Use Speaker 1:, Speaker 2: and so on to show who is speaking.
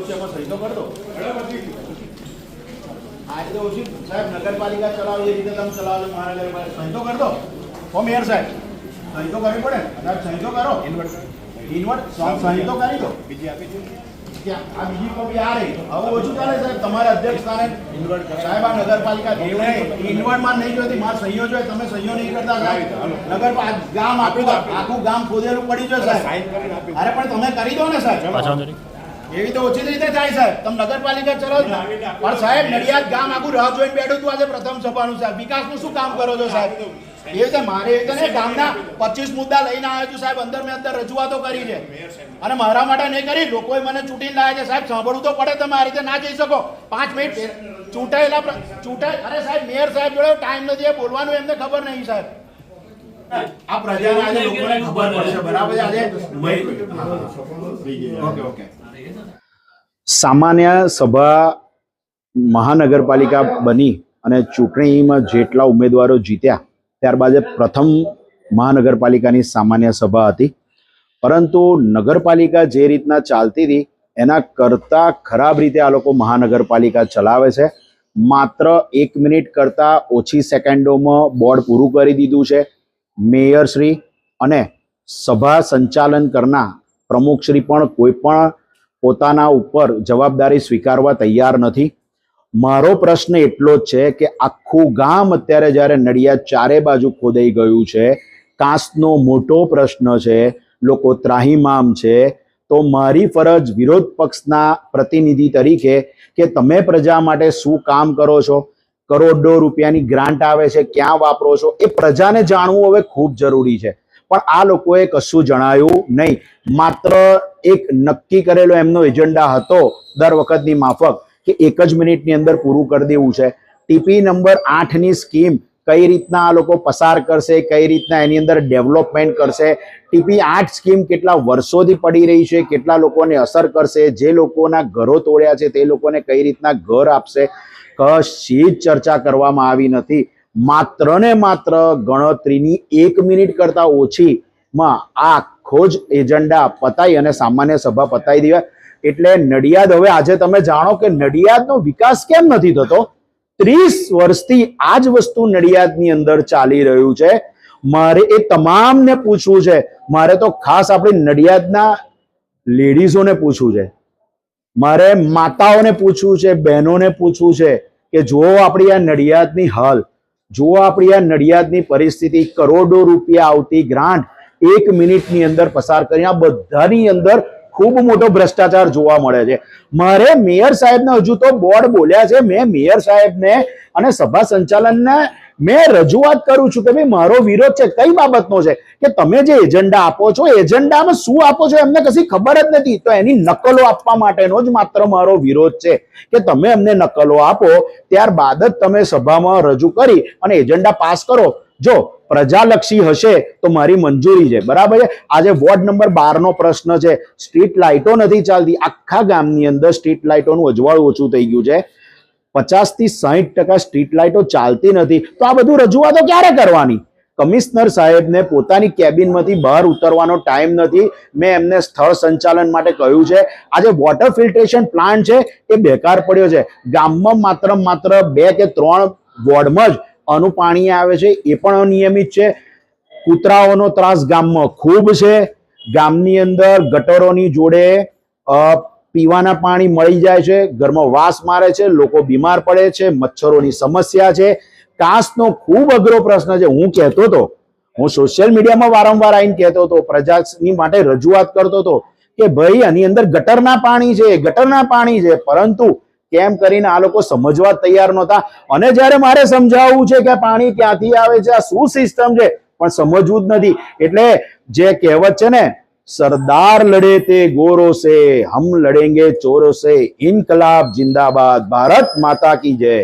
Speaker 1: છે એમાં સહી તો કર દો. આ રીતે ઓછી સાહેબ નગરપાલિકા ચલાવે એ રીતે તમે ચલાવો મહાનગરપાલિકા સહી તો કર દો. હો મેયર સાહેબ સહી તો કરવી પડે ને. સહી તો કરો. ઇન્વર્ટ સહી તો કરી દો. બીજી આપી દો. આ બીજી કોપી આ રહી. હવે ઓછું ચાલે સાહેબ તમારા અધ્યક્ષ સ્થાને ઇન્વર્ટ સાહેબ આ નગરપાલિકા ઇન્વર્ટમાં નહીં જોતી મારા સહીઓ જોઈએ તમે સહીઓ નહીં કરતા સાહેબ. ગામ આખું ગામ ખોદેલું પડી જશે સાહેબ. અરે પણ તમે કરી દો ને સાહેબ. એવી તો ઓછી રીતે થાય સાહેબ. તમે નગરપાલિકા ચલાવો પણ સાહેબ નડિયાદ ગામ આખું રાહ જોઈને બેઠું હતું આજે પ્રથમ સભાનું સાહેબ. વિકાસનું શું કામ કરો છો સાહેબ? એ રીતે મારે એ રીતે ગામના 25 મુદ્દા લઈને આવ્યો છું સાહેબ. અંદર મેં અંદર રજૂઆતો કરી છે અને મારા માટે નહીં કરી. લોકોએ મને ચૂંટીને લાવ્યા છે સાહેબ. સાંભળવું તો પડે. તમે આ રીતે ના જઈ શકો. 5 મિનિટ ચૂંટાય. અરે સાહેબ મેયર સાહેબ જોડે ટાઈમ નથી બોલવાનું એમને ખબર નહીં સાહેબ. આ પ્રજાને આજે લોકોને ખબર પડશે બરાબર. આજે ઓકે ઓકે.
Speaker 2: સામાન્ય સભા મહાનગરપાલિકા બની અને ચૂંટણીમાં જેટલા ઉમેદવારો જીત્યા ત્યારબાદ પ્રથમ મહાનગરપાલિકાની સામાન્ય સભા હતી. પરંતુ નગરપાલિકા જે રીતના ચાલતી હતી એના કરતાં ખરાબ રીતે આ લોકો મહાનગરપાલિકા ચલાવે છે. માત્ર 1 મિનિટ કરતાં ઓછી સેકન્ડોમાં બોર્ડ પૂરું કરી દીધું છે. મેયરશ્રી અને સભા સંચાલન કરનાર પ્રમુખશ્રી પણ કોઈ પણ પોતાના ઉપર જવાબદારી સ્વીકારવા તૈયાર નથી. મારો પ્રશ્ન એટલો જ છે કે આખું ગામ અત્યારે જ્યારે નડિયાદ ચારે બાજુ ખોદાઈ ગયું છે, કાંસનો મોટો પ્રશ્ન છે, લોકો ત્રાહિમામ છે, તો મારી ફરજ વિરોધ પક્ષના પ્રતિનિધિ તરીકે કે તમે પ્રજા માટે શું કામ કરો છો, કરોડો રૂપિયાની ગ્રાન્ટ આવે છે, ક્યાં વાપરો છો, એ પ્રજાને જાણવું હવે ખૂબ જરૂરી છે. પણ આ લોકોએ કશું જણાયું નહીં. માત્ર એક નક્કી કરેલો એમનો એજન્ડા હતો દર વખતની માફક કે 1 જ મિનિટની અંદર પૂરું કરી દેવું છે. ટીપી નંબર 8ની સ્કીમ કઈ રીતના આ લોકો પસાર કરશે, કઈ રીતના એની અંદર ડેવલપમેન્ટ કરશે, ટીપી 8 સ્કીમ કેટલા વર્ષોથી પડી રહી છે, કેટલા લોકોને અસર કરશે, જે લોકોના ઘરો તોડ્યા છે તે લોકોને કઈ રીતના ઘર આપશે, કશી જ ચર્ચા કરવામાં આવી નથી. માત્ર ને માત્ર ગણતરીની 1 મિનિટ કરતા ઓછીમાં આ આખો જ એજન્ડા પતાઈ અને સામાન્ય સભા પતાઈ દેવાય. એટલે નડિયાદ હવે આજે તમે જાણો કે નડિયાદનો વિકાસ કેમ નથી થતો. 30 વર્ષથી આ જ વસ્તુ નડિયાદની અંદર ચાલી રહ્યું છે. મારે એ તમામને પૂછવું છે. મારે તો ખાસ આપણી નડિયાદના લેડીઝોને પૂછવું છે, મારે માતાઓને પૂછવું છે, બહેનોને પૂછવું છે કે જો આપણી આ નડિયાદની હાલ, જો આપણી આ નડિયાદની પરિસ્થિતિ, કરોડો રૂપિયા આવતી ગ્રાન્ટ 1 મિનિટની અંદર પસાર કરી, આ બધાની અંદર ખૂબ મોટો ભ્રષ્ટાચાર જોવા મળે છે. મારે મેયર સાહેબને હજુ તો બોર્ડ બોલ્યા છે, મેં મેયર સાહેબને અને સભા સંચાલનને મેં રજૂઆત કરું છું કે ભાઈ મારો વિરોધ છે કઈ બાબતનો છે કે તમે જે એજન્ડા આપો છો એજન્ડામાં શું આપો છો એમને કશી ખબર જ નથી. તો એની નકલો આપવા માટેનો જ માત્ર મારો વિરોધ છે કે તમે અમને નકલો આપો, ત્યારબાદ જ તમે સભામાં રજૂ કરી અને એજન્ડા પાસ કરો. જો પ્રજાલક્ષી હશે તો મારી મંજૂરી છે, બરાબર છે. આજે વોર્ડ નંબર 12 નો પ્રશ્ન છે. સ્ટ્રીટ લાઇટો નથી ચાલતી. આખા ગામની અંદર સ્ટ્રીટ લાઇટોનું અજવાળું ઓછું થઈ ગયું છે. 50 થી 60% સ્ટ્રીટ લાઇટો ચાલતી નથી. તો આ બધું રજૂઆતો ક્યારે કરવાની? કમિશનર સાહેબને પોતાની કેબિનમાંથી બહાર ઉતરવાનો ટાઈમ નથી. મેં એમને સ્થળ સંચાલન માટે કહ્યું છે. આજે વોટર ફિલ્ટરેશન પ્લાન્ટ છે એ બેકાર પડ્યો છે. ગામમાં માત્ર 2 કે 3 વોર્ડમાં જ આનું પાણી આવે છે, એ પણ અનિયમિત છે. કૂતરાઓનો ત્રાસ ગામમાં ખૂબ છે. ગામની અંદર ગટરોની જોડે પીવાના પાણી મળી જાય છે, ઘરમાં વાસ મારે છે, લોકો બીમાર પડે છે, મચ્છરોની સમસ્યા છે. કાંસનો ખૂબ અઘરો પ્રશ્ન છે. હું કહેતો હતો, હું સોશિયલ મીડિયામાં વારંવાર આવીને કહેતો હતો, પ્રજાની માટે રજૂઆત કરતો હતો કે ભાઈ આની અંદર ગટરના પાણી છે, ગટરના પાણી છે. પરંતુ કેમ કરીને આ લોકો સમજવા તૈયાર નહોતા. અને જ્યારે મારે સમજાવવું છે કે પાણી ક્યાંથી આવે છે, આ શું સિસ્ટમ છે, પણ સમજવું જ નથી. એટલે જે કહેવત છે ને, સરદાર લડે તે ગોરો સે, હમ લડેંગે ચોરો સે, ઇનકલાબ જિંદાબાદ, ભારત માતા કી જય.